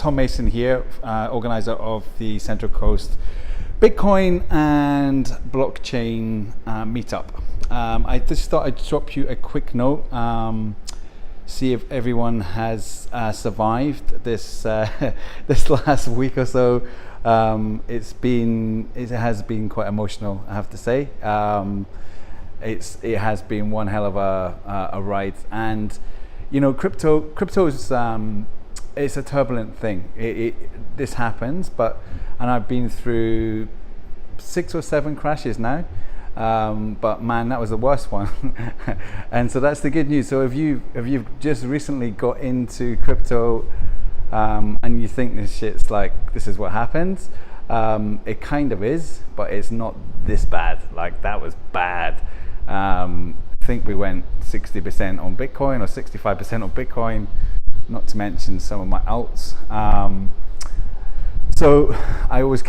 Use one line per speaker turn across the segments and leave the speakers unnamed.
Tom Mason here, organizer of the Central Coast Bitcoin and blockchain meetup. I just thought I'd drop you a quick note, see if everyone has survived this this last week or so. It has been quite emotional, I have to say. It has been one hell of a ride, and you know, crypto is it's a turbulent thing. This happens, and I've been through 6 or 7 crashes now, but man, that was the worst one. And so that's the good news. So if you've just recently got into crypto, and you think this is what happens, it kind of is, but it's not this bad. Like, that was bad. I think we went 60% on Bitcoin or 65% on Bitcoin, not to mention some of my alts. So I was we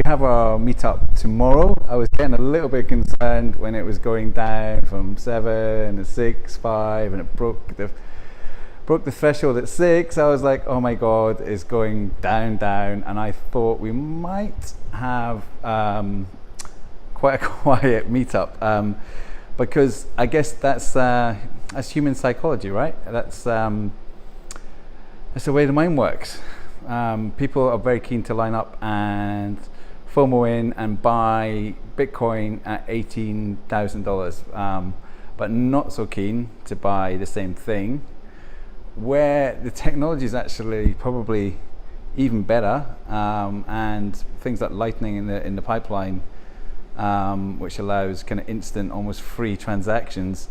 have our meetup tomorrow. I was getting a little bit concerned when it was going down from 7 to 6, 5, and it broke the threshold at 6. I was like, oh my God, it's going down, and I thought we might have quite a quiet meetup, because I guess that's human psychology, right? That's the way the mind works. People are very keen to line up and FOMO in and buy Bitcoin at $18,000, but not so keen to buy the same thing where the technology is actually probably even better, and things like Lightning in the pipeline, which allows kind of instant, almost free transactions.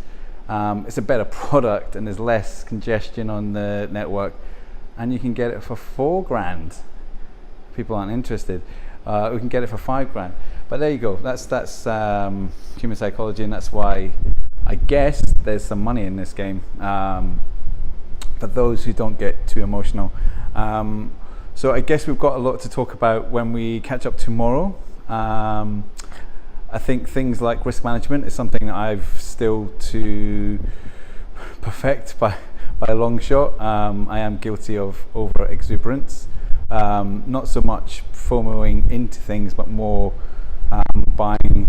It's a better product, and there's less congestion on the network, and you can get it for $4,000. People aren't interested. We can get it for $5,000. But there you go. That's human psychology, and that's why I guess there's some money in this game, for those who don't get too emotional. So I guess we've got a lot to talk about when we catch up tomorrow. I think things like risk management is something that I've still to perfect by a long shot. I am guilty of over exuberance, not so much FOMOing into things, but more buying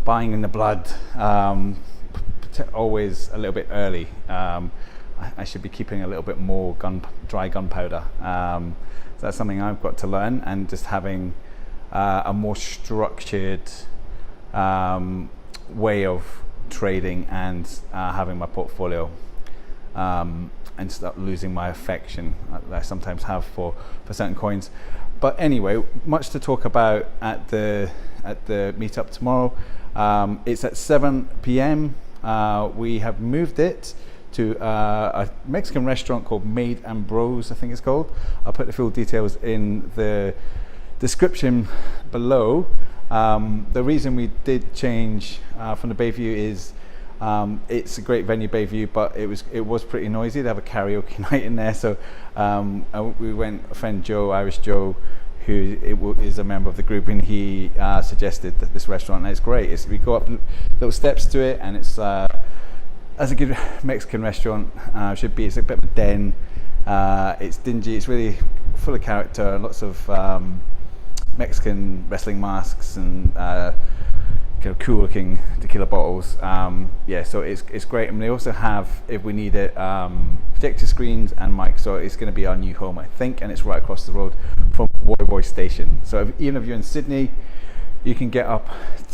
in the blood, always a little bit early. I should be keeping a little bit more dry gunpowder. So that's something I've got to learn, and just having a more structured way of trading, and having my portfolio, and start losing my affection that I sometimes have for certain coins. But anyway, much to talk about at the meetup tomorrow. It's at 7 p.m. We have moved it to a Mexican restaurant called Maid and Bros, I think it's called. I'll put the full details in the description below. The reason we did change from the Bayview is it's a great venue, Bayview, but it was pretty noisy. They have a karaoke night in there, so we went. A friend Joe, Irish Joe, who is a member of the group, and he suggested that this restaurant, and it's great. We go up little steps to it, and it's as a good Mexican restaurant should be. It's a bit of a den. It's dingy. It's really full of character. Lots of Mexican wrestling masks and kind of cool looking tequila bottles. So it's great. And they also have, if we need it, projector screens and mics. So it's going to be our new home, I think, and it's right across the road from Woy Woy Station. So even if you're in Sydney, you can get up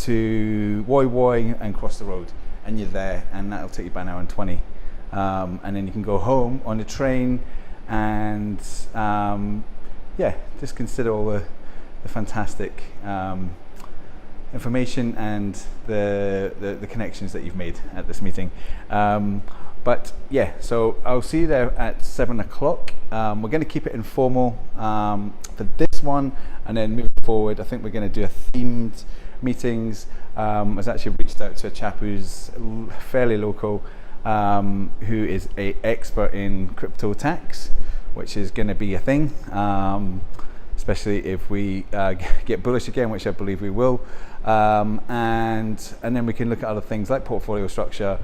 to Woy Woy and cross the road, and you're there, and that'll take you about an hour and 20. And then you can go home on the train, and just consider all the fantastic information and the connections that you've made at this meeting. So I'll see you there at 7 o'clock. We're going to keep it informal for this one, and then moving forward, I think we're going to do a themed meetings. I was actually reached out to a chap who's fairly local, who is an expert in crypto tax, which is going to be a thing. Especially if we get bullish again, which I believe we will, and then we can look at other things like portfolio structure,